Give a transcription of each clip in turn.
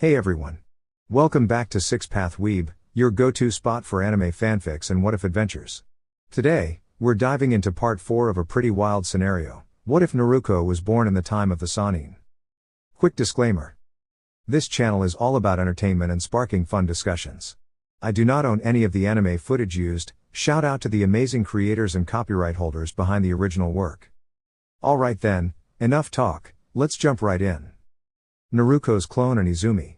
Hey everyone. Welcome back to Six Path Weeb, your go-to spot for anime fanfics and what-if adventures. Today, we're diving into part 4 of a pretty wild scenario. What if Naruko was born in the time of the Sannin? Quick disclaimer. This channel is all about entertainment and sparking fun discussions. I do not own any of the anime footage used. Shout out to the amazing creators and copyright holders behind the original work. Alright then, enough talk, let's jump right in. Naruko's clone and Izumi.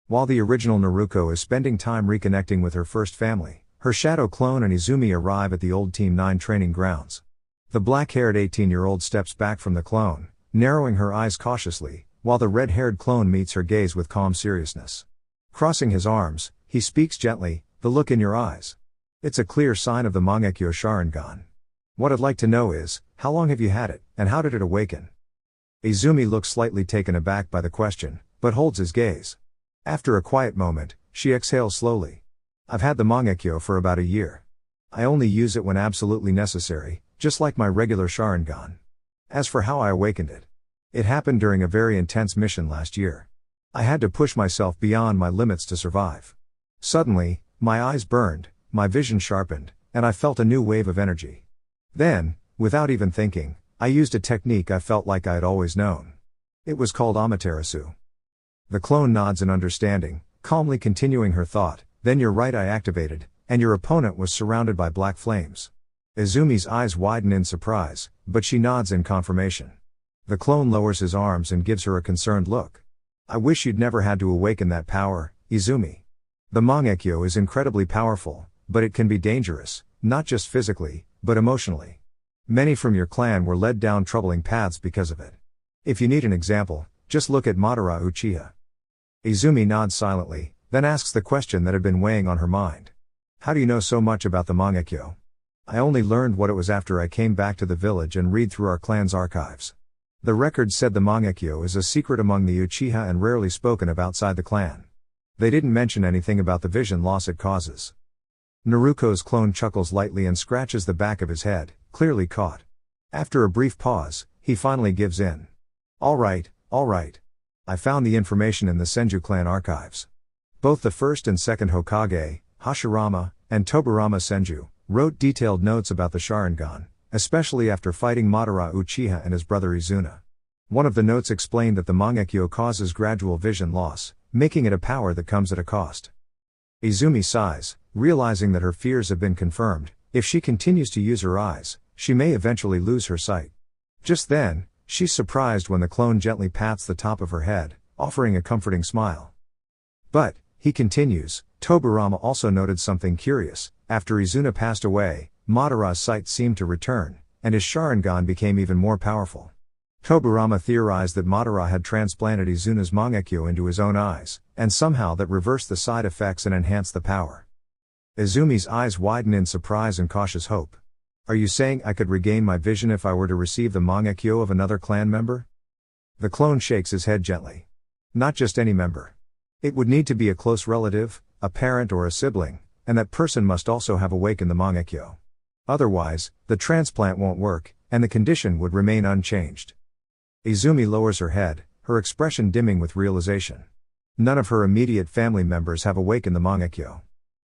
While the original Naruko is spending time reconnecting with her first family, her shadow clone and Izumi arrive at the old Team 9 training grounds. The black-haired 18-year-old steps back from the clone, narrowing her eyes cautiously, while the red-haired clone meets her gaze with calm seriousness. Crossing his arms, he speaks gently, "The look in your eyes. It's a clear sign of the Mangekyo Sharingan. What I'd like to know is, how long have you had it, and how did it awaken?" Izumi looks slightly taken aback by the question, but holds his gaze. After a quiet moment, she exhales slowly. "I've had the Mangekyo for about a year. I only use it when absolutely necessary, just like my regular Sharingan. As for how I awakened it happened during a very intense mission last year. I had to push myself beyond my limits to survive. Suddenly, my eyes burned, my vision sharpened, and I felt a new wave of energy. Then, without even thinking, I used a technique I felt like I had always known. It was called Amaterasu." The clone nods in understanding, calmly continuing her thought, "Then you're right, I activated, and your opponent was surrounded by black flames." Izumi's eyes widen in surprise, but she nods in confirmation. The clone lowers his arms and gives her a concerned look. "I wish you'd never had to awaken that power, Izumi. The Mangekyo is incredibly powerful, but it can be dangerous, not just physically, but emotionally. Many from your clan were led down troubling paths because of it. If you need an example, just look at Madara Uchiha." Izumi nods silently, then asks the question that had been weighing on her mind. "How do you know so much about the Mangekyo?" "I only learned what it was after I came back to the village and read through our clan's archives. The record said the Mangekyo is a secret among the Uchiha and rarely spoken of outside the clan. They didn't mention anything about the vision loss it causes." Naruko's clone chuckles lightly and scratches the back of his head, clearly caught. After a brief pause, he finally gives in. All right. I found the information in the Senju clan archives. Both the first and second Hokage, Hashirama, and Tobirama Senju, wrote detailed notes about the Sharingan, especially after fighting Madara Uchiha and his brother Izuna. One of the notes explained that the Mangekyo causes gradual vision loss, making it a power that comes at a cost. Izumi sighs, realizing that her fears have been confirmed. If she continues to use her eyes, she may eventually lose her sight. Just then, she's surprised when the clone gently pats the top of her head, offering a comforting smile. "But," he continues, "Tobirama also noted something curious. After Izuna passed away, Madara's sight seemed to return, and his Sharingan became even more powerful. Tobirama theorized that Madara had transplanted Izuna's Mangekyo into his own eyes, and somehow that reversed the side effects and enhanced the power." Izumi's eyes widen in surprise and cautious hope. "Are you saying I could regain my vision if I were to receive the Mangekyo of another clan member?" The clone shakes his head gently. "Not just any member. It would need to be a close relative, a parent or a sibling, and that person must also have awakened the Mangekyo. Otherwise, the transplant won't work, and the condition would remain unchanged." Izumi lowers her head, her expression dimming with realization. None of her immediate family members have awakened the Mangekyo.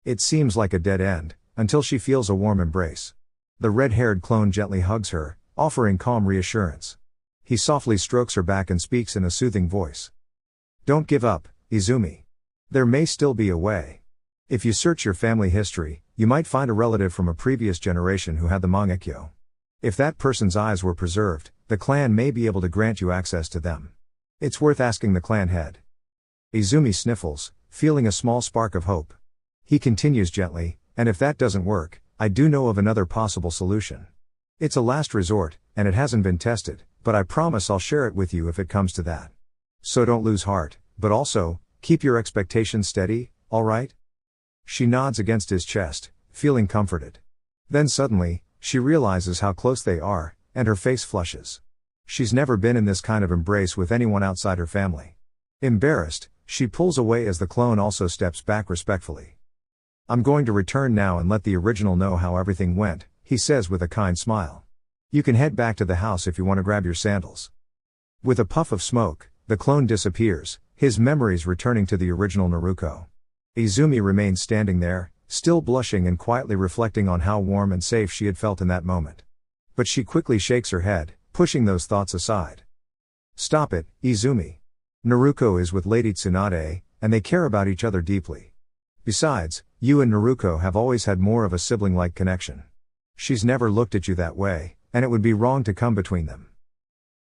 It seems like a dead end, until she feels a warm embrace. The red-haired clone gently hugs her, offering calm reassurance. He softly strokes her back and speaks in a soothing voice. "Don't give up, Izumi. There may still be a way. If you search your family history, you might find a relative from a previous generation who had the Mangekyo. If that person's eyes were preserved, the clan may be able to grant you access to them. It's worth asking the clan head." Izumi sniffles, feeling a small spark of hope. He continues gently, "And if that doesn't work, I do know of another possible solution. It's a last resort, and it hasn't been tested, but I promise I'll share it with you if it comes to that. So don't lose heart, but also, keep your expectations steady, alright?" She nods against his chest, feeling comforted. Then suddenly, she realizes how close they are, and her face flushes. She's never been in this kind of embrace with anyone outside her family. Embarrassed, she pulls away as the clone also steps back respectfully. "I'm going to return now and let the original know how everything went," he says with a kind smile. "You can head back to the house if you want to grab your sandals." With a puff of smoke, the clone disappears, his memories returning to the original Naruko. Izumi remained standing there, still blushing and quietly reflecting on how warm and safe she had felt in that moment. But she quickly shakes her head, pushing those thoughts aside. Stop it, Izumi. Naruko is with Lady Tsunade, and they care about each other deeply. Besides, you and Naruko have always had more of a sibling-like connection. She's never looked at you that way, and it would be wrong to come between them.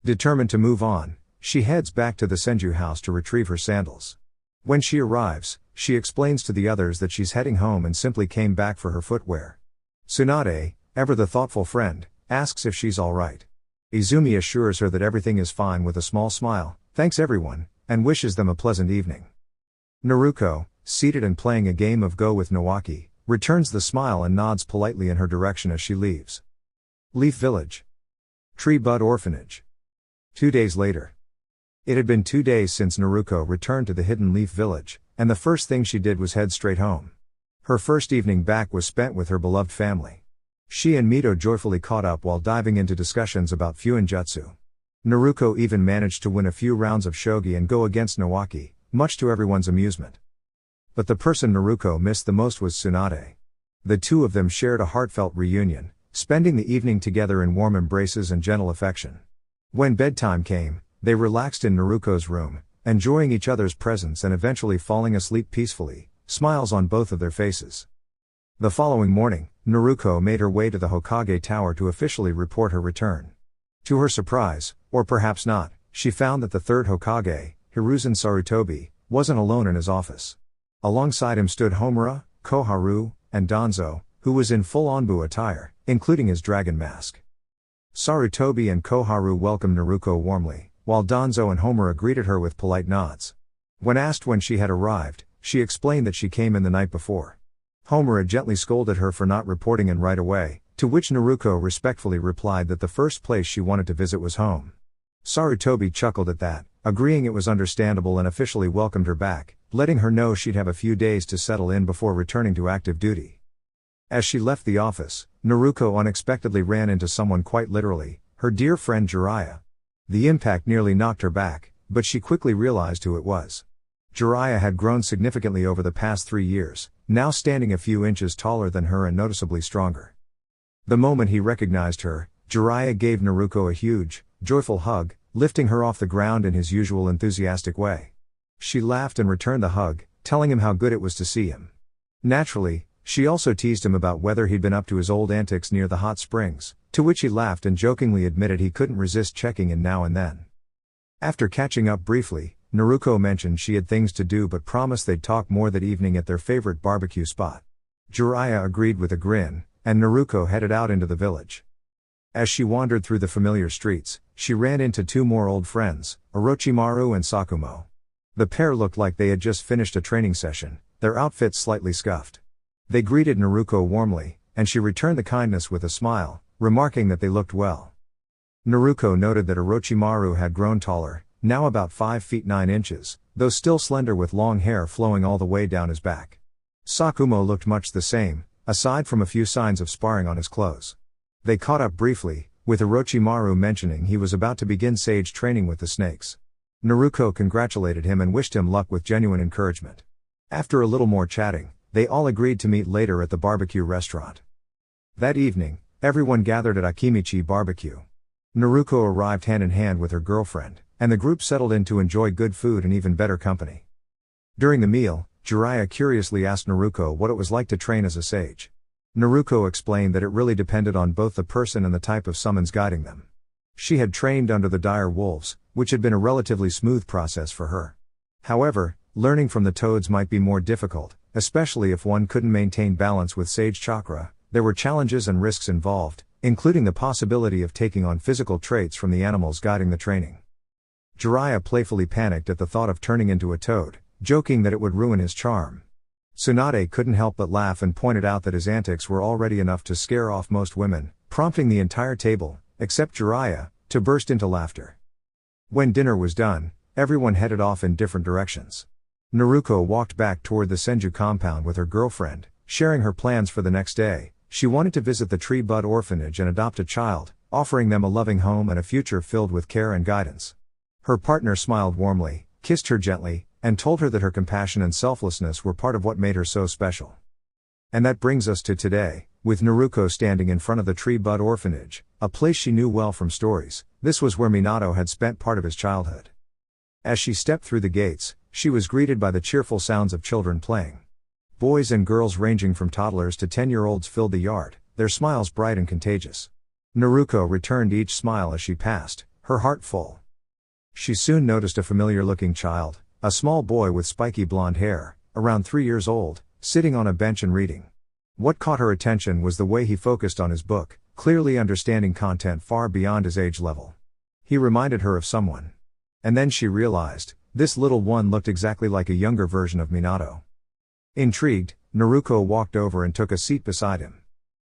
Determined to move on, she heads back to the Senju house to retrieve her sandals. When she arrives, she explains to the others that she's heading home and simply came back for her footwear. Tsunade, ever the thoughtful friend, asks if she's alright. Izumi assures her that everything is fine with a small smile, thanks everyone, and wishes them a pleasant evening. Naruko, seated and playing a game of Go with Nawaki, returns the smile and nods politely in her direction as she leaves. Leaf Village. Tree Bud Orphanage. 2 days later. It had been 2 days since Naruko returned to the hidden Leaf Village, and the first thing she did was head straight home. Her first evening back was spent with her beloved family. She and Mito joyfully caught up while diving into discussions about Fuinjutsu. Naruko even managed to win a few rounds of shogi and go against Nawaki, much to everyone's amusement. But the person Naruko missed the most was Tsunade. The two of them shared a heartfelt reunion, spending the evening together in warm embraces and gentle affection. When bedtime came, they relaxed in Naruko's room, enjoying each other's presence and eventually falling asleep peacefully, smiles on both of their faces. The following morning, Naruko made her way to the Hokage Tower to officially report her return. To her surprise, or perhaps not, she found that the third Hokage, Hiruzen Sarutobi, wasn't alone in his office. Alongside him stood Homura, Koharu, and Danzo, who was in full Onbu attire, including his dragon mask. Sarutobi and Koharu welcomed Naruko warmly, while Danzo and Homura greeted her with polite nods. When asked when she had arrived, she explained that she came in the night before. Homura gently scolded her for not reporting in right away, to which Naruko respectfully replied that the first place she wanted to visit was home. Sarutobi chuckled at that, agreeing it was understandable and officially welcomed her back, letting her know she'd have a few days to settle in before returning to active duty. As she left the office, Naruko unexpectedly ran into someone, quite literally, her dear friend Jiraiya. The impact nearly knocked her back, but she quickly realized who it was. Jiraiya had grown significantly over the past 3 years, now standing a few inches taller than her and noticeably stronger. The moment he recognized her, Jiraiya gave Naruko a huge, joyful hug, lifting her off the ground in his usual enthusiastic way. She laughed and returned the hug, telling him how good it was to see him. Naturally, she also teased him about whether he'd been up to his old antics near the hot springs, to which he laughed and jokingly admitted he couldn't resist checking in now and then. After catching up briefly, Naruko mentioned she had things to do but promised they'd talk more that evening at their favorite barbecue spot. Jiraiya agreed with a grin, and Naruko headed out into the village. As she wandered through the familiar streets, she ran into 2 more old friends, Orochimaru and Sakumo. The pair looked like they had just finished a training session, their outfits slightly scuffed. They greeted Naruko warmly, and she returned the kindness with a smile, remarking that they looked well. Naruko noted that Orochimaru had grown taller, now about 5 feet 9 inches, though still slender with long hair flowing all the way down his back. Sakumo looked much the same, aside from a few signs of sparring on his clothes. They caught up briefly, with Orochimaru mentioning he was about to begin sage training with the snakes. Naruko congratulated him and wished him luck with genuine encouragement. After a little more chatting, they all agreed to meet later at the barbecue restaurant. That evening, everyone gathered at Akimichi Barbecue. Naruko arrived hand in hand with her girlfriend, and the group settled in to enjoy good food and even better company. During the meal, Jiraiya curiously asked Naruko what it was like to train as a sage. Naruko explained that it really depended on both the person and the type of summons guiding them. She had trained under the dire wolves, which had been a relatively smooth process for her. However, learning from the toads might be more difficult, especially if one couldn't maintain balance with sage chakra. There were challenges and risks involved, including the possibility of taking on physical traits from the animals guiding the training. Jiraiya playfully panicked at the thought of turning into a toad, joking that it would ruin his charm. Tsunade couldn't help but laugh and pointed out that his antics were already enough to scare off most women, prompting the entire table, except Jiraiya, to burst into laughter. When dinner was done, everyone headed off in different directions. Naruko walked back toward the Senju compound with her girlfriend, sharing her plans for the next day. She wanted to visit the Tree Bud Orphanage and adopt a child, offering them a loving home and a future filled with care and guidance. Her partner smiled warmly, kissed her gently, and told her that her compassion and selflessness were part of what made her so special. And that brings us to today, with Naruko standing in front of the Tree Bud Orphanage, a place she knew well from stories. This was where Minato had spent part of his childhood. As she stepped through the gates, she was greeted by the cheerful sounds of children playing. Boys and girls ranging from toddlers to 10-year-olds filled the yard, their smiles bright and contagious. Naruko returned each smile as she passed, her heart full. She soon noticed a familiar-looking child, a small boy with spiky blonde hair, around 3 years old, sitting on a bench and reading. What caught her attention was the way he focused on his book, clearly understanding content far beyond his age level. He reminded her of someone. And then she realized, this little one looked exactly like a younger version of Minato. Intrigued, Naruko walked over and took a seat beside him.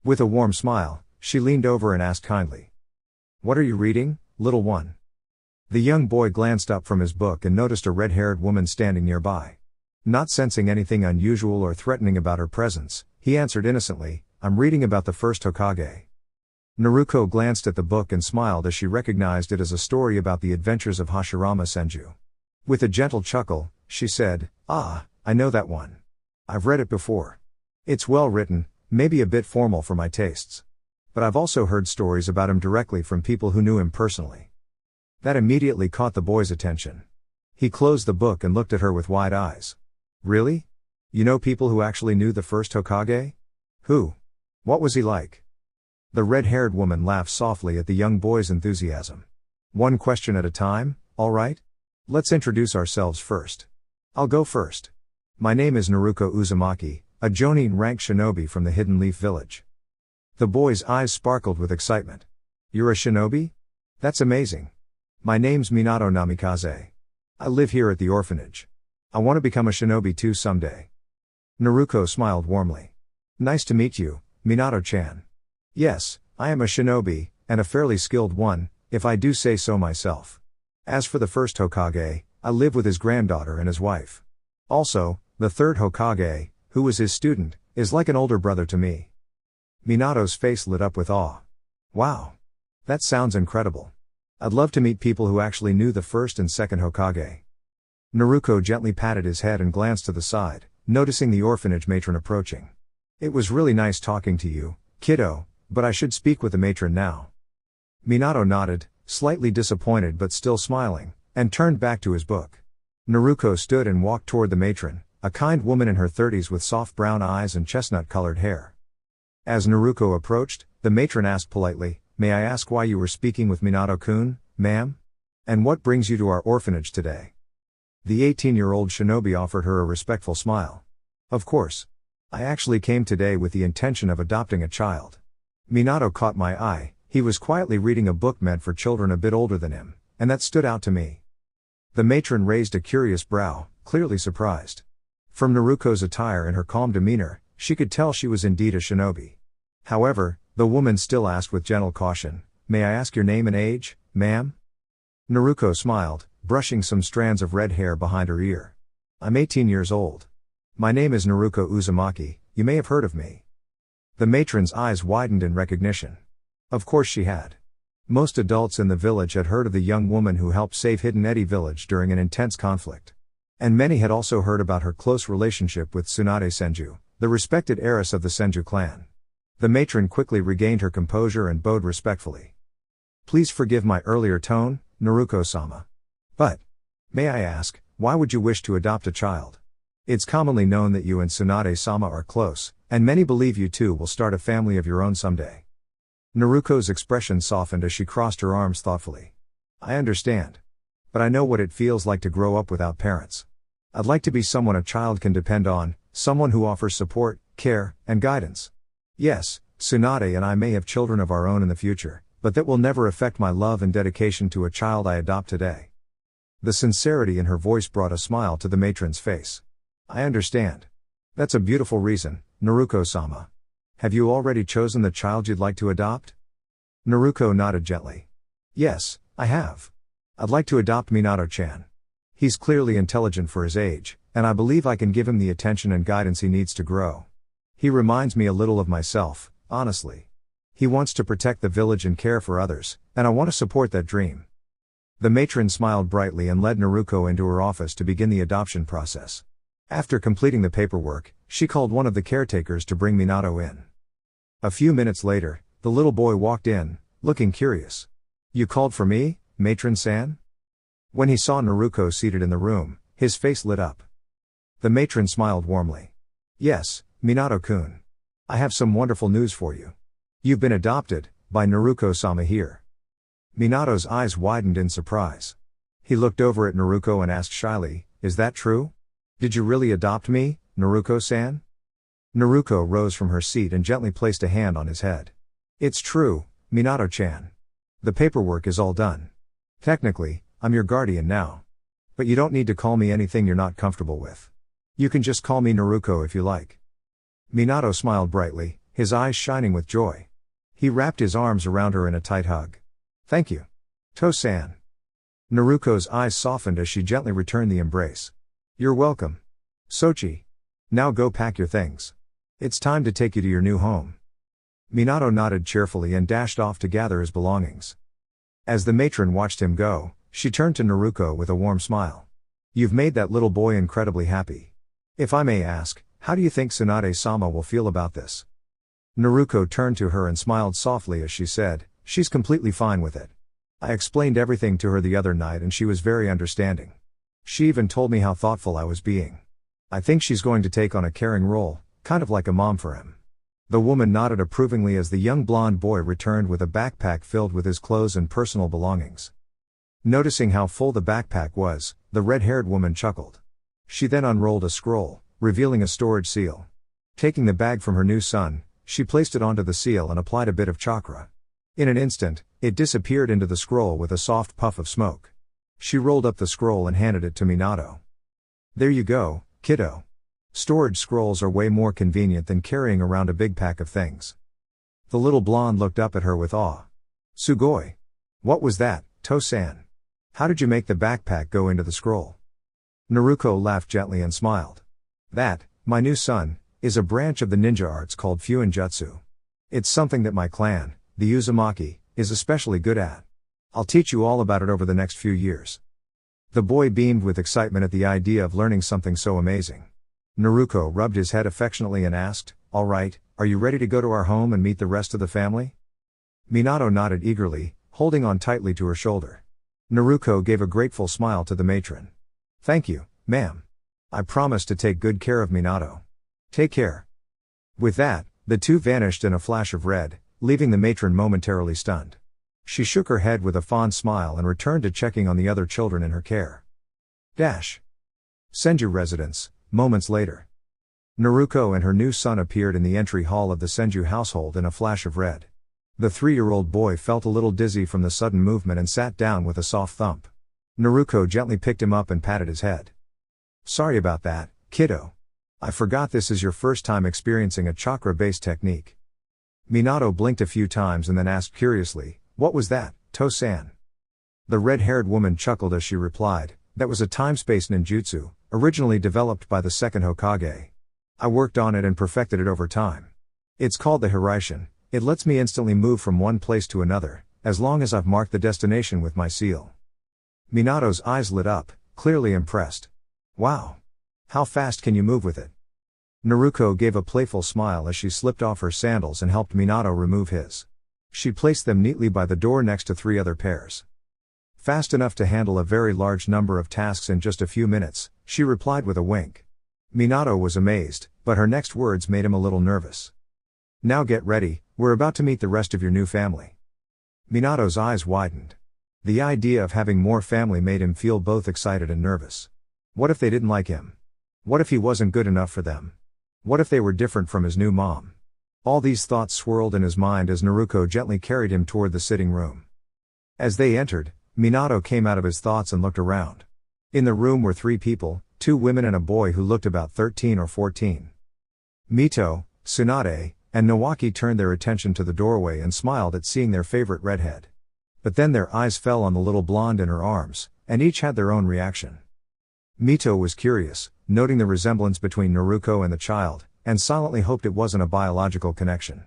With a warm smile, she leaned over and asked kindly, "What are you reading, little one?" The young boy glanced up from his book and noticed a red-haired woman standing nearby. Not sensing anything unusual or threatening about her presence, he answered innocently, "I'm reading about the first Hokage." Naruko glanced at the book and smiled as she recognized it as a story about the adventures of Hashirama Senju. With a gentle chuckle, she said, "Ah, I know that one. I've read it before. It's well written, maybe a bit formal for my tastes. But I've also heard stories about him directly from people who knew him personally." That immediately caught the boy's attention. He closed the book and looked at her with wide eyes. "Really? You know people who actually knew the first Hokage? Who? What was he like?" The red-haired woman laughed softly at the young boy's enthusiasm. "One question at a time, all right? Let's introduce ourselves first. I'll go first. My name is Naruko Uzumaki, a Jonin rank shinobi from the Hidden Leaf Village." The boy's eyes sparkled with excitement. "You're a shinobi? That's amazing. My name's Minato Namikaze. I live here at the orphanage. I want to become a shinobi too someday." Naruko smiled warmly. "Nice to meet you, Minato-chan. Yes, I am a shinobi, and a fairly skilled one, if I do say so myself. As for the first Hokage, I live with his granddaughter and his wife. Also, the third Hokage, who was his student, is like an older brother to me." Minato's face lit up with awe. "Wow. That sounds incredible. I'd love to meet people who actually knew the first and second Hokage." Naruko gently patted his head and glanced to the side, noticing the orphanage matron approaching. "It was really nice talking to you, kiddo, but I should speak with the matron now." Minato nodded, slightly disappointed but still smiling, and turned back to his book. Naruko stood and walked toward the matron, a kind woman in her 30s with soft brown eyes and chestnut-colored hair. As Naruko approached, the matron asked politely, "May I ask why you were speaking with Minato-kun, ma'am? And what brings you to our orphanage today?" The 18-year-old shinobi offered her a respectful smile. "Of course. I actually came today with the intention of adopting a child." Minato caught my eye. He was quietly reading a book meant for children a bit older than him, and that stood out to me. The matron raised a curious brow, clearly surprised. From Naruko's attire and her calm demeanor, she could tell she was indeed a shinobi. However, the woman still asked with gentle caution, "May I ask your name and age, ma'am?" Naruko smiled, brushing some strands of red hair behind her ear. "I'm 18 years old. My name is Naruko Uzumaki, you may have heard of me." The matron's eyes widened in recognition. Of course she had. Most adults in the village had heard of the young woman who helped save Hidden Eddy Village during an intense conflict. And many had also heard about her close relationship with Tsunade Senju, the respected heiress of the Senju clan. The matron quickly regained her composure and bowed respectfully. "Please forgive my earlier tone, Naruko-sama. But, may I ask, why would you wish to adopt a child? It's commonly known that you and Tsunade-sama are close, and many believe you two will start a family of your own someday." Naruko's expression softened as she crossed her arms thoughtfully. "I understand. But I know what it feels like to grow up without parents. I'd like to be someone a child can depend on, someone who offers support, care, and guidance. Yes, Tsunade and I may have children of our own in the future, but that will never affect my love and dedication to a child I adopt today." The sincerity in her voice brought a smile to the matron's face. "I understand. That's a beautiful reason, Naruko-sama. Have you already chosen the child you'd like to adopt?" Naruko nodded gently. "Yes, I have. I'd like to adopt Minato-chan. He's clearly intelligent for his age, and I believe I can give him the attention and guidance he needs to grow. He reminds me a little of myself, honestly. He wants to protect the village and care for others, and I want to support that dream." The matron smiled brightly and led Naruko into her office to begin the adoption process. After completing the paperwork, she called one of the caretakers to bring Minato in. A few minutes later, the little boy walked in, looking curious. "You called for me, matron-san?" When he saw Naruko seated in the room, his face lit up. The matron smiled warmly. "Yes, Minato-kun. I have some wonderful news for you. You've been adopted, by Naruko-sama here." Minato's eyes widened in surprise. He looked over at Naruko and asked shyly, "Is that true? Did you really adopt me, Naruko-san?" Naruko rose from her seat and gently placed a hand on his head. "It's true, Minato-chan. The paperwork is all done. Technically, I'm your guardian now. But you don't need to call me anything you're not comfortable with. You can just call me Naruko if you like." Minato smiled brightly, his eyes shining with joy. He wrapped his arms around her in a tight hug. "Thank you, To-san." Naruko's eyes softened as she gently returned the embrace. "You're welcome, Sochi. Now go pack your things. It's time to take you to your new home." Minato nodded cheerfully and dashed off to gather his belongings. As the matron watched him go, she turned to Naruko with a warm smile. "You've made that little boy incredibly happy. If I may ask, how do you think Tsunade-sama will feel about this?" Naruko turned to her and smiled softly as she said, "She's completely fine with it. I explained everything to her the other night and she was very understanding. She even told me how thoughtful I was being. I think she's going to take on a caring role, kind of like a mom for him." The woman nodded approvingly as the young blonde boy returned with a backpack filled with his clothes and personal belongings. Noticing how full the backpack was, the red-haired woman chuckled. She then unrolled a scroll, revealing a storage seal. Taking the bag from her new son, she placed it onto the seal and applied a bit of chakra. In an instant, it disappeared into the scroll with a soft puff of smoke. She rolled up the scroll and handed it to Minato. "There you go, kiddo. Storage scrolls are way more convenient than carrying around a big pack of things." The little blonde looked up at her with awe. "Sugoi. What was that, To-san? How did you make the backpack go into the scroll?" Naruko laughed gently and smiled. "That, my new son, is a branch of the ninja arts called Fuinjutsu. It's something that my clan, the Uzumaki, is especially good at. I'll teach you all about it over the next few years." The boy beamed with excitement at the idea of learning something so amazing. Naruko rubbed his head affectionately and asked, "All right, are you ready to go to our home and meet the rest of the family?" Minato nodded eagerly, holding on tightly to her shoulder. Naruko gave a grateful smile to the matron. "Thank you, ma'am. I promise to take good care of Minato. Take care." With that, the two vanished in a flash of red, leaving the matron momentarily stunned. She shook her head with a fond smile and returned to checking on the other children in her care. Senju residence, moments later. Naruko and her new son appeared in the entry hall of the Senju household in a flash of red. The 3-year-old boy felt a little dizzy from the sudden movement and sat down with a soft thump. Naruko gently picked him up and patted his head. "Sorry about that, kiddo. I forgot this is your first time experiencing a chakra-based technique." Minato blinked a few times and then asked curiously, "What was that, To-san?" The red-haired woman chuckled as she replied, "That was a time-space ninjutsu, originally developed by the second Hokage. I worked on it and perfected it over time. It's called the Hiraishin. It lets me instantly move from one place to another, as long as I've marked the destination with my seal." Minato's eyes lit up, clearly impressed. "Wow! How fast can you move with it?" Naruko gave a playful smile as she slipped off her sandals and helped Minato remove his. She placed them neatly by the door next to 3 other pairs. "Fast enough to handle a very large number of tasks in just a few minutes," she replied with a wink. Minato was amazed, but her next words made him a little nervous. "Now get ready, we're about to meet the rest of your new family." Minato's eyes widened. The idea of having more family made him feel both excited and nervous. What if they didn't like him? What if he wasn't good enough for them? What if they were different from his new mom? All these thoughts swirled in his mind as Naruko gently carried him toward the sitting room. As they entered, Minato came out of his thoughts and looked around. In the room were 3 people, 2 women and a boy who looked about 13 or 14. Mito, Tsunade, and Nawaki turned their attention to the doorway and smiled at seeing their favorite redhead. But then their eyes fell on the little blonde in her arms, and each had their own reaction. Mito was curious, noting the resemblance between Naruko and the child, and silently hoped it wasn't a biological connection.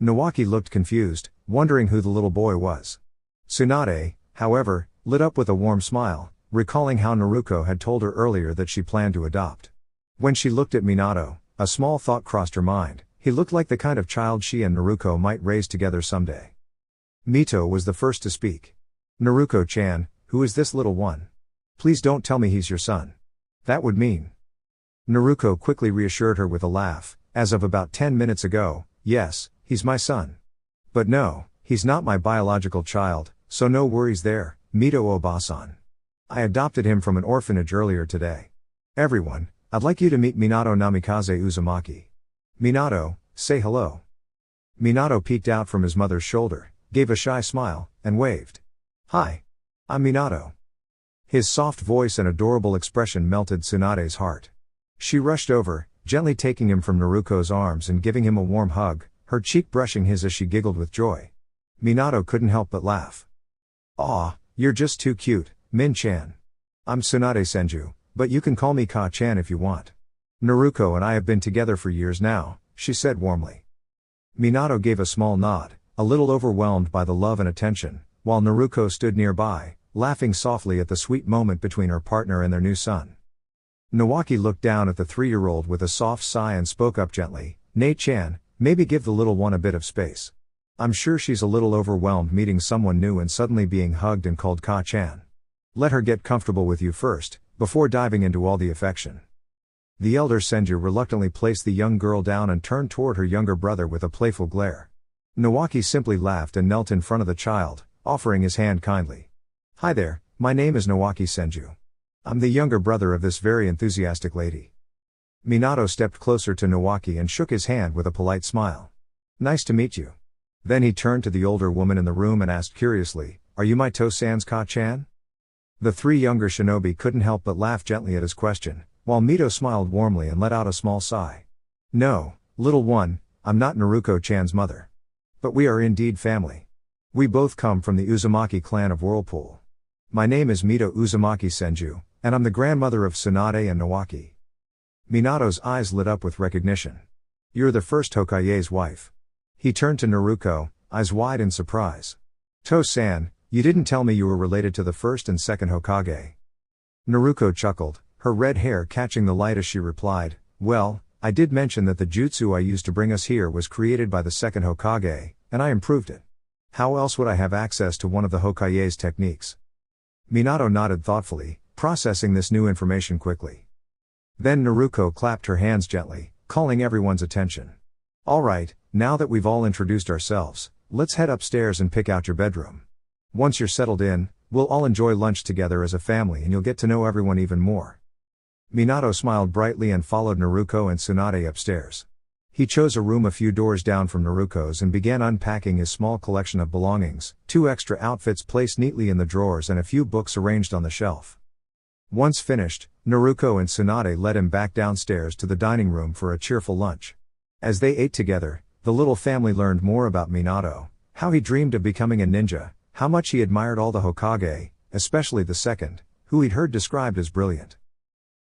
Nawaki looked confused, wondering who the little boy was. Tsunade, however, lit up with a warm smile, recalling how Naruko had told her earlier that she planned to adopt. When she looked at Minato, a small thought crossed her mind: he looked like the kind of child she and Naruko might raise together someday. Mito was the first to speak. "Naruko-chan, who is this little one? Please don't tell me he's your son. That would mean..." Naruko quickly reassured her with a laugh: "As of about 10 minutes ago, yes, he's my son. But no, he's not my biological child, so no worries there, Mito Obasan. I adopted him from an orphanage earlier today. Everyone, I'd like you to meet Minato Namikaze Uzumaki. Minato, say hello." Minato peeked out from his mother's shoulder, gave a shy smile, and waved. "Hi. I'm Minato." His soft voice and adorable expression melted Tsunade's heart. She rushed over, gently taking him from Naruko's arms and giving him a warm hug, her cheek brushing his as she giggled with joy. Minato couldn't help but laugh. "Aw, you're just too cute, Min-chan. I'm Tsunade Senju, but you can call me Ka-chan if you want. Naruko and I have been together for years now," she said warmly. Minato gave a small nod, a little overwhelmed by the love and attention, while Naruko stood nearby, laughing softly at the sweet moment between her partner and their new son. Nawaki looked down at the 3-year-old with a soft sigh and spoke up gently: "Nei-chan, maybe give the little one a bit of space. I'm sure she's a little overwhelmed meeting someone new and suddenly being hugged and called Ka-chan. Let her get comfortable with you first, before diving into all the affection." The elder Senju reluctantly placed the young girl down and turned toward her younger brother with a playful glare. Nawaki simply laughed and knelt in front of the child, offering his hand kindly. "Hi there, my name is Nawaki Senju. I'm the younger brother of this very enthusiastic lady." Minato stepped closer to Nawaki and shook his hand with a polite smile. "Nice to meet you." Then he turned to the older woman in the room and asked curiously, "Are you my To-san's Ka-chan?" The 3 younger shinobi couldn't help but laugh gently at his question, while Mito smiled warmly and let out a small sigh. "No, little one, I'm not Naruko-chan's mother. But we are indeed family. We both come from the Uzumaki clan of Whirlpool. My name is Mito Uzumaki Senju, and I'm the grandmother of Tsunade and Nawaki." Minato's eyes lit up with recognition. "You're the first Hokage's wife." He turned to Naruko, eyes wide in surprise. "To-san, you didn't tell me you were related to the first and second Hokage." Naruko chuckled, her red hair catching the light as she replied, "Well, I did mention that the jutsu I used to bring us here was created by the second Hokage, and I improved it. How else would I have access to one of the Hokage's techniques?" Minato nodded thoughtfully, processing this new information quickly. Then Naruko clapped her hands gently, calling everyone's attention. "All right, now that we've all introduced ourselves, let's head upstairs and pick out your bedroom. Once you're settled in, we'll all enjoy lunch together as a family and you'll get to know everyone even more." Minato smiled brightly and followed Naruko and Tsunade upstairs. He chose a room a few doors down from Naruko's and began unpacking his small collection of belongings, 2 extra outfits placed neatly in the drawers and a few books arranged on the shelf. Once finished, Naruko and Tsunade led him back downstairs to the dining room for a cheerful lunch. As they ate together, the little family learned more about Minato, how he dreamed of becoming a ninja, how much he admired all the Hokage, especially the second, who he'd heard described as brilliant.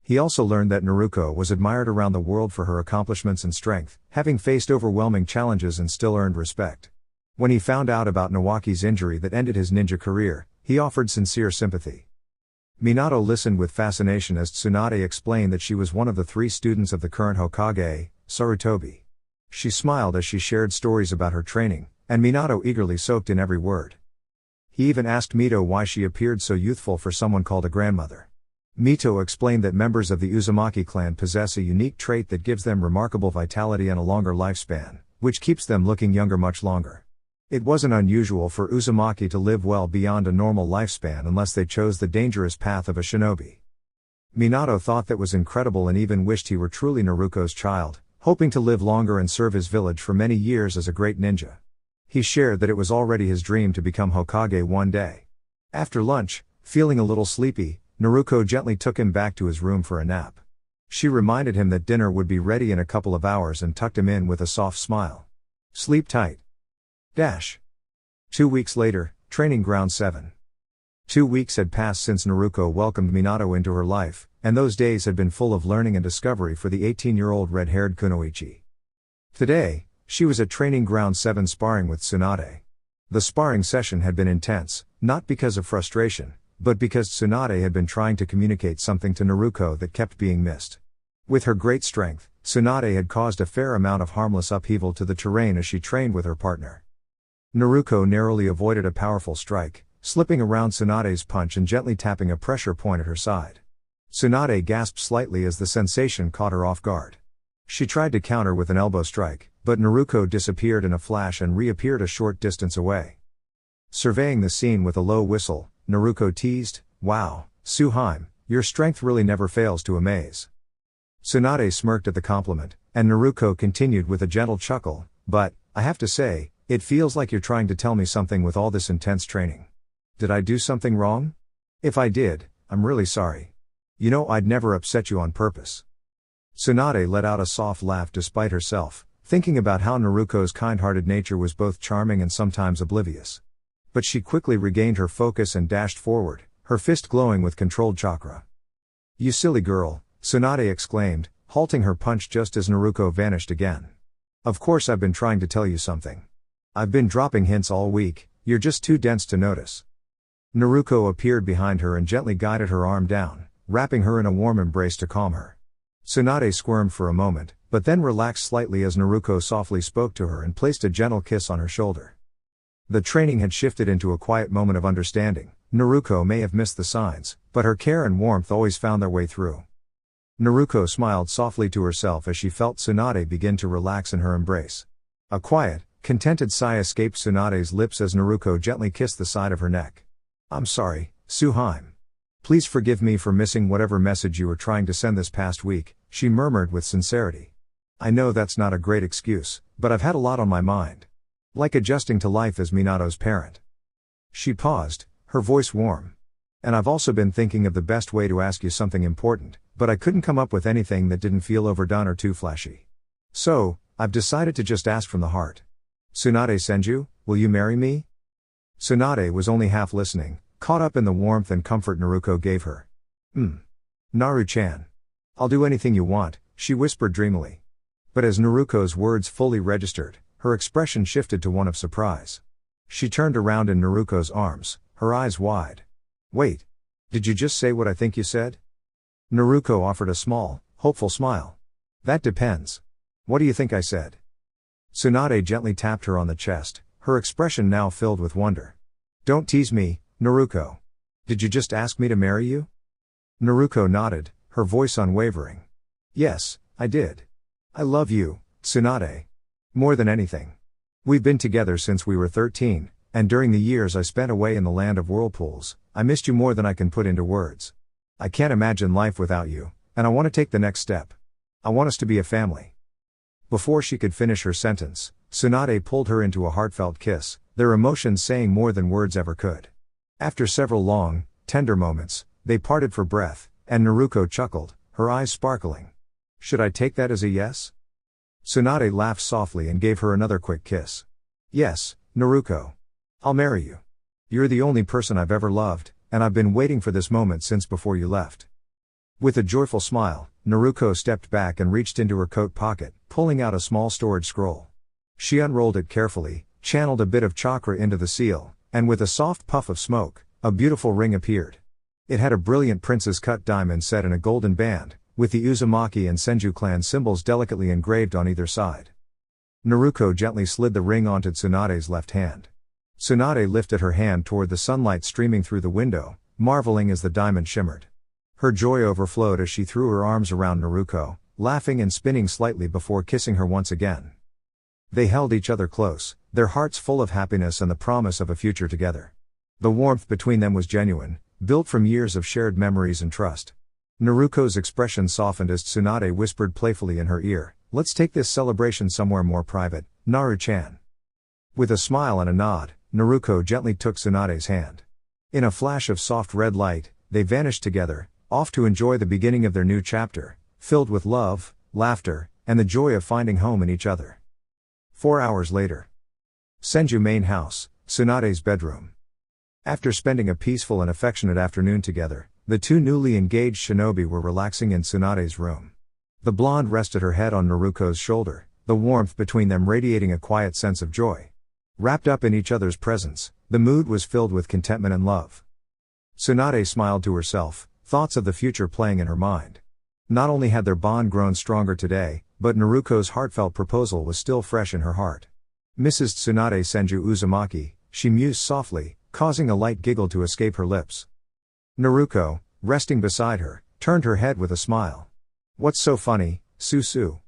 He also learned that Naruko was admired around the world for her accomplishments and strength, having faced overwhelming challenges and still earned respect. When he found out about Nawaki's injury that ended his ninja career, he offered sincere sympathy. Minato listened with fascination as Tsunade explained that she was one of the 3 students of the current Hokage, Sarutobi. She smiled as she shared stories about her training, and Minato eagerly soaked in every word. He even asked Mito why she appeared so youthful for someone called a grandmother. Mito explained that members of the Uzumaki clan possess a unique trait that gives them remarkable vitality and a longer lifespan, which keeps them looking younger much longer. It wasn't unusual for Uzumaki to live well beyond a normal lifespan unless they chose the dangerous path of a shinobi. Minato thought that was incredible and even wished he were truly Naruko's child, hoping to live longer and serve his village for many years as a great ninja. He shared that it was already his dream to become Hokage one day. After lunch, feeling a little sleepy, Naruko gently took him back to his room for a nap. She reminded him that dinner would be ready in a couple of hours and tucked him in with a soft smile. "Sleep tight." 2 weeks later, Training Ground 7. 2 weeks had passed since Naruko welcomed Minato into her life, and those days had been full of learning and discovery for the 18-year-old red-haired kunoichi. Today, she was at Training Ground 7 sparring with Tsunade. The sparring session had been intense, not because of frustration, but because Tsunade had been trying to communicate something to Naruko that kept being missed. With her great strength, Tsunade had caused a fair amount of harmless upheaval to the terrain as she trained with her partner. Naruko narrowly avoided a powerful strike, slipping around Tsunade's punch and gently tapping a pressure point at her side. Tsunade gasped slightly as the sensation caught her off guard. She tried to counter with an elbow strike, but Naruko disappeared in a flash and reappeared a short distance away. Surveying the scene with a low whistle, Naruko teased, "Wow, Suheim, your strength really never fails to amaze." Tsunade smirked at the compliment, and Naruko continued with a gentle chuckle, "But, I have to say, it feels like you're trying to tell me something with all this intense training. Did I do something wrong? If I did, I'm really sorry. You know I'd never upset you on purpose." Tsunade let out a soft laugh despite herself, thinking about how Naruko's kind-hearted nature was both charming and sometimes oblivious. But she quickly regained her focus and dashed forward, her fist glowing with controlled chakra. "You silly girl," Tsunade exclaimed, halting her punch just as Naruko vanished again. "Of course I've been trying to tell you something. I've been dropping hints all week, you're just too dense to notice." Naruko appeared behind her and gently guided her arm down, wrapping her in a warm embrace to calm her. Tsunade squirmed for a moment, but then relaxed slightly as Naruko softly spoke to her and placed a gentle kiss on her shoulder. The training had shifted into a quiet moment of understanding. Naruko may have missed the signs, but her care and warmth always found their way through. Naruko smiled softly to herself as she felt Tsunade begin to relax in her embrace. A quiet, contented sigh escaped Tsunade's lips as Naruko gently kissed the side of her neck. "I'm sorry, Suheim. Please forgive me for missing whatever message you were trying to send this past week," she murmured with sincerity. "I know that's not a great excuse, but I've had a lot on my mind. Like adjusting to life as Minato's parent." She paused, her voice warm. "And I've also been thinking of the best way to ask you something important, but I couldn't come up with anything that didn't feel overdone or too flashy. So, I've decided to just ask from the heart. Tsunade Senju, will you marry me?" Tsunade was only half listening, caught up in the warmth and comfort Naruko gave her. Naru-chan. I'll do anything you want," she whispered dreamily. But as Naruko's words fully registered, her expression shifted to one of surprise. She turned around in Naruko's arms, her eyes wide. "Wait. Did you just say what I think you said?" Naruko offered a small, hopeful smile. "That depends. What do you think I said?" Tsunade gently tapped her on the chest, her expression now filled with wonder. "Don't tease me, Naruko. Did you just ask me to marry you?" Naruko nodded, her voice unwavering. "Yes, I did. I love you, Tsunade. More than anything. We've been together since we were 13, and during the years I spent away in the land of whirlpools, I missed you more than I can put into words. I can't imagine life without you, and I want to take the next step. I want us to be a family." Before she could finish her sentence, Tsunade pulled her into a heartfelt kiss, their emotions saying more than words ever could. After several long, tender moments, they parted for breath, and Naruko chuckled, her eyes sparkling. "Should I take that as a yes?" Tsunade laughed softly and gave her another quick kiss. "Yes, Naruko. I'll marry you. You're the only person I've ever loved, and I've been waiting for this moment since before you left." With a joyful smile, Naruko stepped back and reached into her coat pocket, pulling out a small storage scroll. She unrolled it carefully, channeled a bit of chakra into the seal, and with a soft puff of smoke, a beautiful ring appeared. It had a brilliant princess-cut diamond set in a golden band, with the Uzumaki and Senju clan symbols delicately engraved on either side. Naruko gently slid the ring onto Tsunade's left hand. Tsunade lifted her hand toward the sunlight streaming through the window, marveling as the diamond shimmered. Her joy overflowed as she threw her arms around Naruko, laughing and spinning slightly before kissing her once again. They held each other close, their hearts full of happiness and the promise of a future together. The warmth between them was genuine, built from years of shared memories and trust. Naruko's expression softened as Tsunade whispered playfully in her ear, "Let's take this celebration somewhere more private, Naru-chan." With a smile and a nod, Naruko gently took Tsunade's hand. In a flash of soft red light, they vanished together, off to enjoy the beginning of their new chapter, filled with love, laughter, and the joy of finding home in each other. 4 hours later. Senju main house, Tsunade's bedroom. After spending a peaceful and affectionate afternoon together, the two newly engaged shinobi were relaxing in Tsunade's room. The blonde rested her head on Naruko's shoulder, the warmth between them radiating a quiet sense of joy. Wrapped up in each other's presence, the mood was filled with contentment and love. Tsunade smiled to herself, thoughts of the future playing in her mind. Not only had their bond grown stronger today, but Naruko's heartfelt proposal was still fresh in her heart. Mrs. Tsunade Senju Uzumaki, she mused softly, causing a light giggle to escape her lips. Naruko, resting beside her, turned her head with a smile. What's so funny, Susu?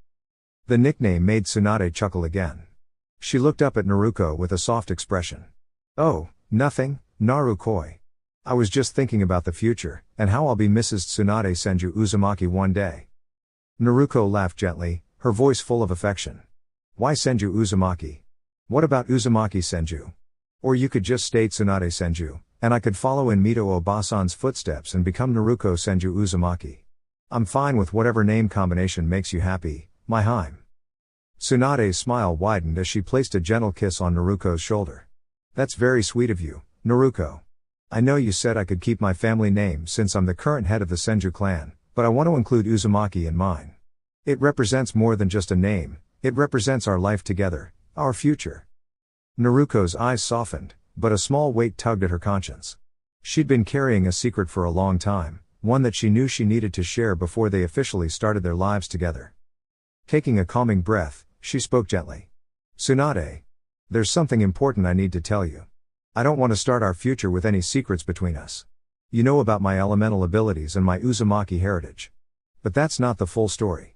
The nickname made Tsunade chuckle again. She looked up at Naruko with a soft expression. Oh, nothing, Narukoi. I was just thinking about the future, and how I'll be Mrs. Tsunade Senju Uzumaki one day. Naruko laughed gently, her voice full of affection. Why Senju Uzumaki? What about Uzumaki Senju? Or you could just stay Tsunade Senju, and I could follow in Mito Obasan's footsteps and become Naruko Senju Uzumaki. I'm fine with whatever name combination makes you happy, my Haim. Tsunade's smile widened as she placed a gentle kiss on Naruko's shoulder. That's very sweet of you, Naruko. I know you said I could keep my family name since I'm the current head of the Senju clan, but I want to include Uzumaki in mine. It represents more than just a name, it represents our life together, our future. Naruko's eyes softened, but a small weight tugged at her conscience. She'd been carrying a secret for a long time, one that she knew she needed to share before they officially started their lives together. Taking a calming breath, she spoke gently. Tsunade. There's something important I need to tell you. I don't want to start our future with any secrets between us. You know about my elemental abilities and my Uzumaki heritage. But that's not the full story.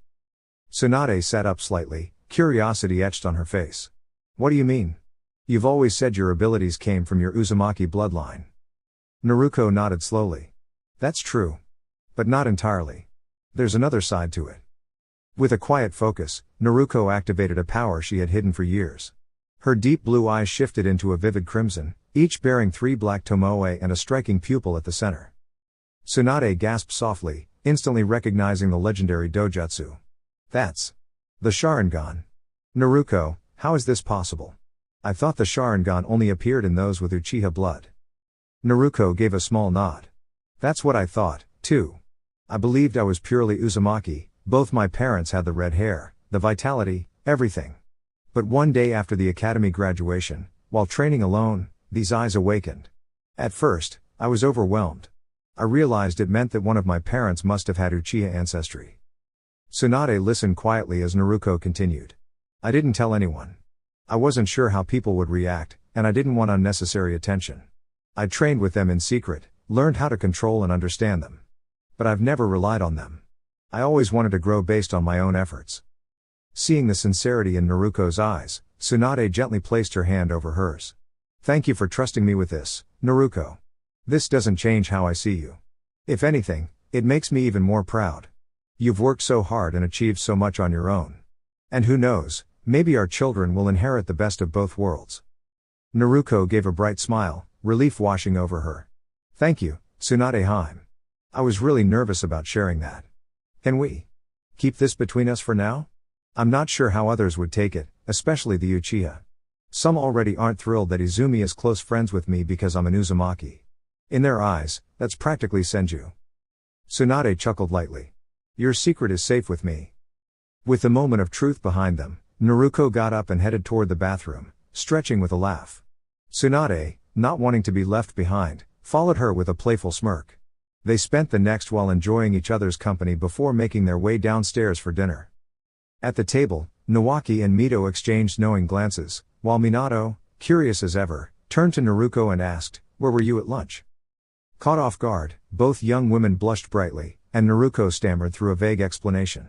Tsunade sat up slightly, curiosity etched on her face. What do you mean? You've always said your abilities came from your Uzumaki bloodline. Naruko nodded slowly. That's true. But not entirely. There's another side to it. With a quiet focus, Naruko activated a power she had hidden for years. Her deep blue eyes shifted into a vivid crimson, each bearing 3 black tomoe and a striking pupil at the center. Tsunade gasped softly, instantly recognizing the legendary dojutsu. That's the Sharingan. Naruko, how is this possible? I thought the Sharingan only appeared in those with Uchiha blood. Naruko gave a small nod. That's what I thought, too. I believed I was purely Uzumaki, both my parents had the red hair, the vitality, everything. But one day after the academy graduation, while training alone, these eyes awakened. At first, I was overwhelmed. I realized it meant that one of my parents must have had Uchiha ancestry. Tsunade listened quietly as Naruko continued. I didn't tell anyone. I wasn't sure how people would react, and I didn't want unnecessary attention. I trained with them in secret, learned how to control and understand them. But I've never relied on them. I always wanted to grow based on my own efforts. Seeing the sincerity in Naruko's eyes, Tsunade gently placed her hand over hers. Thank you for trusting me with this, Naruko. This doesn't change how I see you. If anything, it makes me even more proud. You've worked so hard and achieved so much on your own. And who knows, maybe our children will inherit the best of both worlds. Naruko gave a bright smile, relief washing over her. Thank you, Tsunade Haim. I was really nervous about sharing that. Can we keep this between us for now? I'm not sure how others would take it, especially the Uchiha. Some already aren't thrilled that Izumi is close friends with me because I'm an Uzumaki. In their eyes, that's practically Senju. Tsunade chuckled lightly. Your secret is safe with me. With the moment of truth behind them, Naruko got up and headed toward the bathroom, stretching with a laugh. Tsunade, not wanting to be left behind, followed her with a playful smirk. They spent the next while enjoying each other's company before making their way downstairs for dinner. At the table, Nawaki and Mito exchanged knowing glances, while Minato, curious as ever, turned to Naruko and asked, "Where were you at lunch?" Caught off guard, both young women blushed brightly, and Naruko stammered through a vague explanation.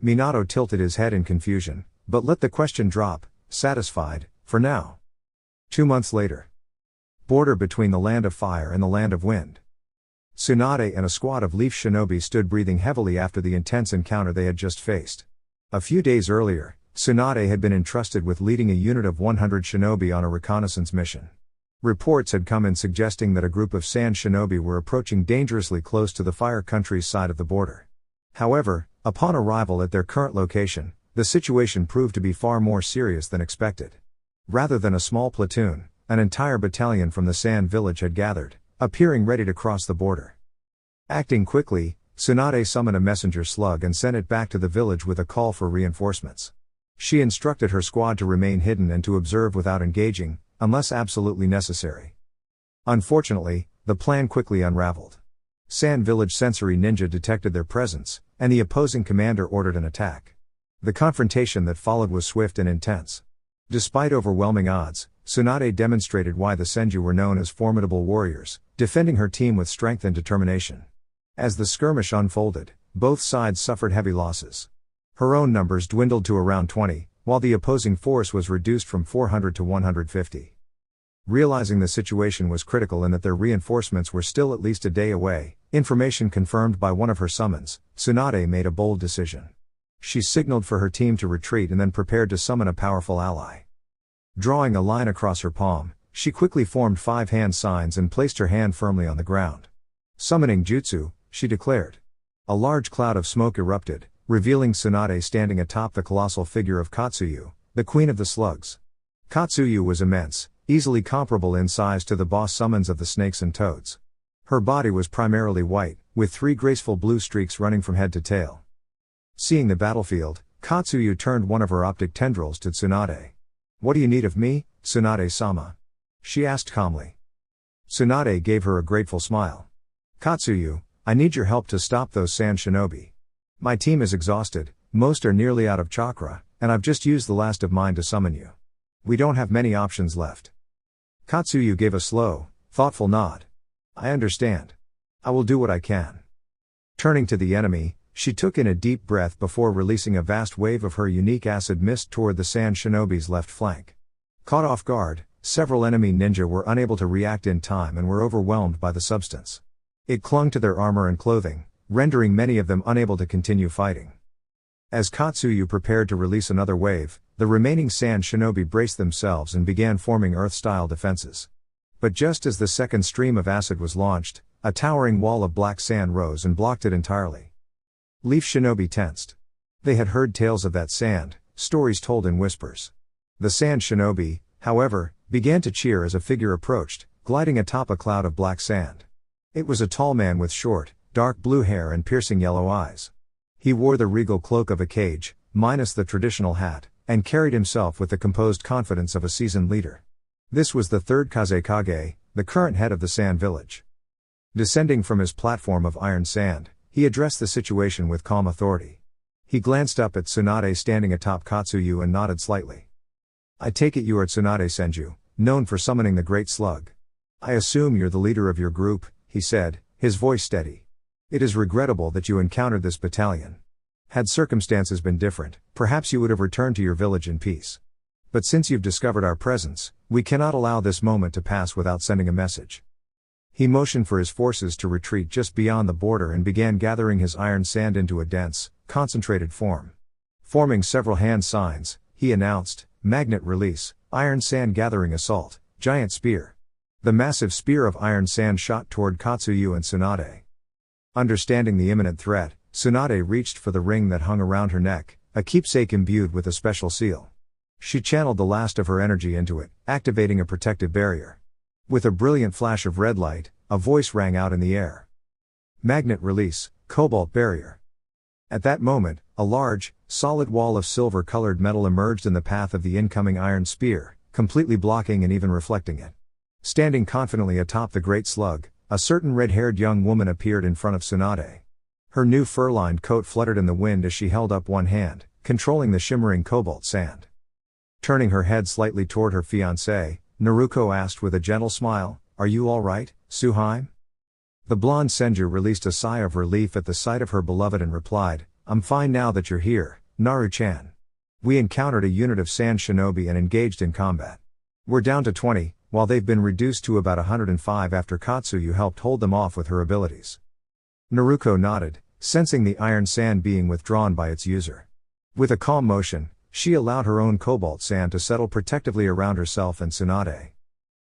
Minato tilted his head in confusion, but let the question drop, satisfied, for now. 2 months later. Border between the land of fire and the land of wind. Tsunade and a squad of leaf shinobi stood breathing heavily after the intense encounter they had just faced. A few days earlier, Tsunade had been entrusted with leading a unit of 100 shinobi on a reconnaissance mission. Reports had come in suggesting that a group of sand shinobi were approaching dangerously close to the Fire Country's side of the border. However, upon arrival at their current location, the situation proved to be far more serious than expected. Rather than a small platoon, an entire battalion from the sand village had gathered, appearing ready to cross the border. Acting quickly, Tsunade summoned a messenger slug and sent it back to the village with a call for reinforcements. She instructed her squad to remain hidden and to observe without engaging, unless absolutely necessary. Unfortunately, the plan quickly unraveled. Sand Village sensory ninja detected their presence, and the opposing commander ordered an attack. The confrontation that followed was swift and intense. Despite overwhelming odds, Tsunade demonstrated why the Senju were known as formidable warriors, defending her team with strength and determination. As the skirmish unfolded, both sides suffered heavy losses. Her own numbers dwindled to around 20, while the opposing force was reduced from 400 to 150. Realizing the situation was critical and that their reinforcements were still at least a day away, information confirmed by one of her summons, Tsunade made a bold decision. She signaled for her team to retreat and then prepared to summon a powerful ally. Drawing a line across her palm, she quickly formed 5 hand signs and placed her hand firmly on the ground. Summoning Jutsu, she declared. A large cloud of smoke erupted, revealing Tsunade standing atop the colossal figure of Katsuyu, the queen of the slugs. Katsuyu was immense, easily comparable in size to the boss summons of the snakes and toads. Her body was primarily white, with 3 graceful blue streaks running from head to tail. Seeing the battlefield, Katsuyu turned one of her optic tendrils to Tsunade. "What do you need of me, Tsunade-sama?" she asked calmly. Tsunade gave her a grateful smile. "Katsuyu, I need your help to stop those sand shinobi. My team is exhausted, most are nearly out of chakra, and I've just used the last of mine to summon you. We don't have many options left." Katsuyu gave a slow, thoughtful nod. "I understand. I will do what I can." Turning to the enemy, she took in a deep breath before releasing a vast wave of her unique acid mist toward the sand shinobi's left flank. Caught off guard, several enemy ninja were unable to react in time and were overwhelmed by the substance. It clung to their armor and clothing, rendering many of them unable to continue fighting. As Katsuyu prepared to release another wave, the remaining sand shinobi braced themselves and began forming Earth-style defenses. But just as the second stream of acid was launched, a towering wall of black sand rose and blocked it entirely. Leaf shinobi tensed. They had heard tales of that sand, stories told in whispers. The sand shinobi, however, began to cheer as a figure approached, gliding atop a cloud of black sand. It was a tall man with short, dark blue hair and piercing yellow eyes. He wore the regal cloak of a kage, minus the traditional hat, and carried himself with the composed confidence of a seasoned leader. This was the 3rd Kazekage, the current head of the Sand Village. Descending from his platform of iron sand, he addressed the situation with calm authority. He glanced up at Tsunade standing atop Katsuyu and nodded slightly. "I take it you are Tsunade Senju, known for summoning the Great Slug. I assume you're the leader of your group," he said, his voice steady. "It is regrettable that you encountered this battalion. Had circumstances been different, perhaps you would have returned to your village in peace. But since you've discovered our presence, we cannot allow this moment to pass without sending a message." He motioned for his forces to retreat just beyond the border and began gathering his iron sand into a dense, concentrated form. Forming several hand signs, he announced, "Magnet release, iron sand gathering assault, giant spear." The massive spear of iron sand shot toward Katsuyu and Tsunade. Understanding the imminent threat, Tsunade reached for the ring that hung around her neck, a keepsake imbued with a special seal. She channeled the last of her energy into it, activating a protective barrier. With a brilliant flash of red light, a voice rang out in the air. "Magnet release, cobalt barrier." At that moment, a large, solid wall of silver-colored metal emerged in the path of the incoming iron spear, completely blocking and even reflecting it. Standing confidently atop the great slug, a certain red-haired young woman appeared in front of Tsunade. Her new fur-lined coat fluttered in the wind as she held up one hand, controlling the shimmering cobalt sand. Turning her head slightly toward her fiancé, Naruko asked with a gentle smile, "Are you all right, Suhaime?" The blonde Senju released a sigh of relief at the sight of her beloved and replied, "I'm fine now that you're here, Naru-chan. We encountered a unit of sand shinobi and engaged in combat. We're down to 20, while they've been reduced to about 105 after Katsuyu helped hold them off with her abilities." Naruko nodded, sensing the iron sand being withdrawn by its user. With a calm motion, she allowed her own cobalt sand to settle protectively around herself and Tsunade.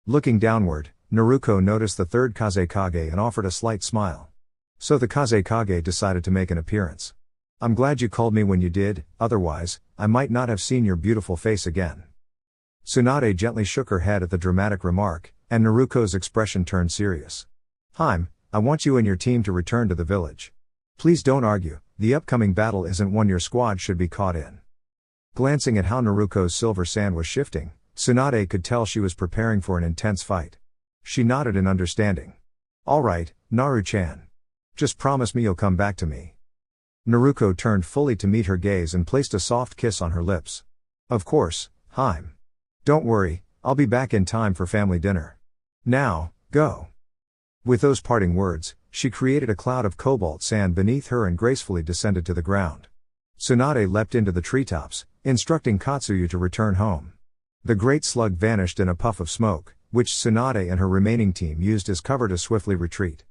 Looking downward, Naruko noticed the 3rd Kazekage and offered a slight smile. So the Kazekage decided to make an appearance. "I'm glad you called me when you did, otherwise, I might not have seen your beautiful face again." Tsunade gently shook her head at the dramatic remark, and Naruko's expression turned serious. "Haime, I want you and your team to return to the village. Please don't argue, the upcoming battle isn't one your squad should be caught in." Glancing at how Naruko's silver sand was shifting, Tsunade could tell she was preparing for an intense fight. She nodded in understanding. Alright, Naru-chan. Just promise me you'll come back to me. Naruko turned fully to meet her gaze and placed a soft kiss on her lips. Of course, Haim. Don't worry, I'll be back in time for family dinner. Now, go. With those parting words, she created a cloud of cobalt sand beneath her and gracefully descended to the ground. Tsunade leapt into the treetops, instructing Katsuyu to return home. The great slug vanished in a puff of smoke, which Tsunade and her remaining team used as cover to swiftly retreat.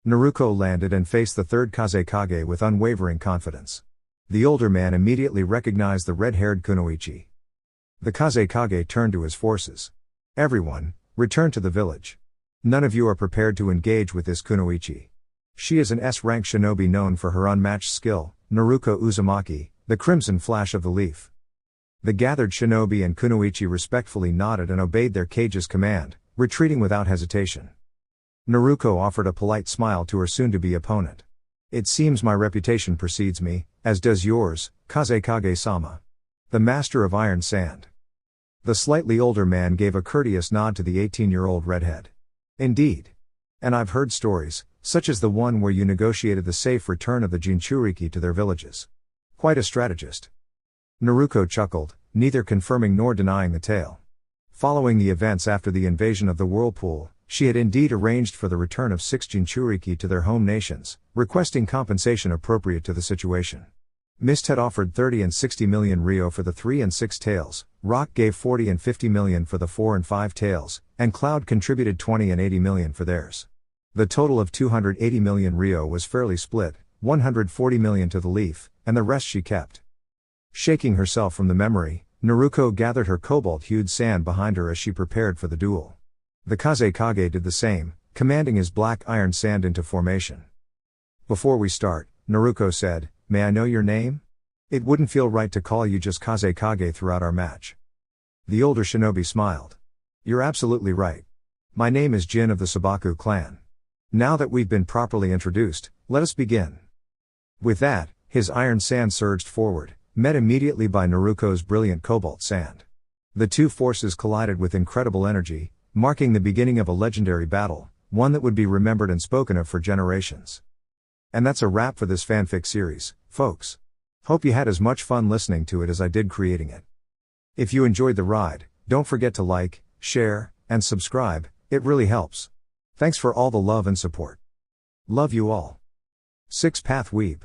Naruko landed and faced the third Kazekage with unwavering confidence. The older man immediately recognized the red-haired Kunoichi. The Kazekage turned to his forces. Everyone, return to the village. None of you are prepared to engage with this Kunoichi. She is an S-rank shinobi known for her unmatched skill, Naruko Uzumaki, the crimson flash of the leaf. The gathered shinobi and Kunoichi respectfully nodded and obeyed their kage's command, retreating without hesitation. Naruko offered a polite smile to her soon-to-be opponent. It seems my reputation precedes me, as does yours, Kazekage-sama. The master of iron sand. The slightly older man gave a courteous nod to the 18-year-old redhead. Indeed. And I've heard stories, such as the one where you negotiated the safe return of the Jinchuriki to their villages. Quite a strategist. Naruko chuckled, neither confirming nor denying the tale. Following the events after the invasion of the Whirlpool, she had indeed arranged for the return of 6 Jinchuriki to their home nations, requesting compensation appropriate to the situation. Mist had offered 30 and 60 million ryo for the 3 and 6 tails, Rock gave 40 and 50 million for the 4 and 5 tails, and Cloud contributed 20 and 80 million for theirs. The total of 280 million ryo was fairly split, 140 million to the leaf, and the rest she kept. Shaking herself from the memory, Naruko gathered her cobalt-hued sand behind her as she prepared for the duel. The Kazekage did the same, commanding his black iron sand into formation. Before we start, Naruko said, may I know your name? It wouldn't feel right to call you just Kazekage throughout our match. The older shinobi smiled. You're absolutely right. My name is Jin of the Sabaku clan. Now that we've been properly introduced, let us begin. With that, his iron sand surged forward, met immediately by Naruko's brilliant cobalt sand. The two forces collided with incredible energy, marking the beginning of a legendary battle, one that would be remembered and spoken of for generations. And that's a wrap for this fanfic series, folks. Hope you had as much fun listening to it as I did creating it. If you enjoyed the ride, don't forget to like, share, and subscribe, it really helps. Thanks for all the love and support. Love you all. 6 Path Weeb.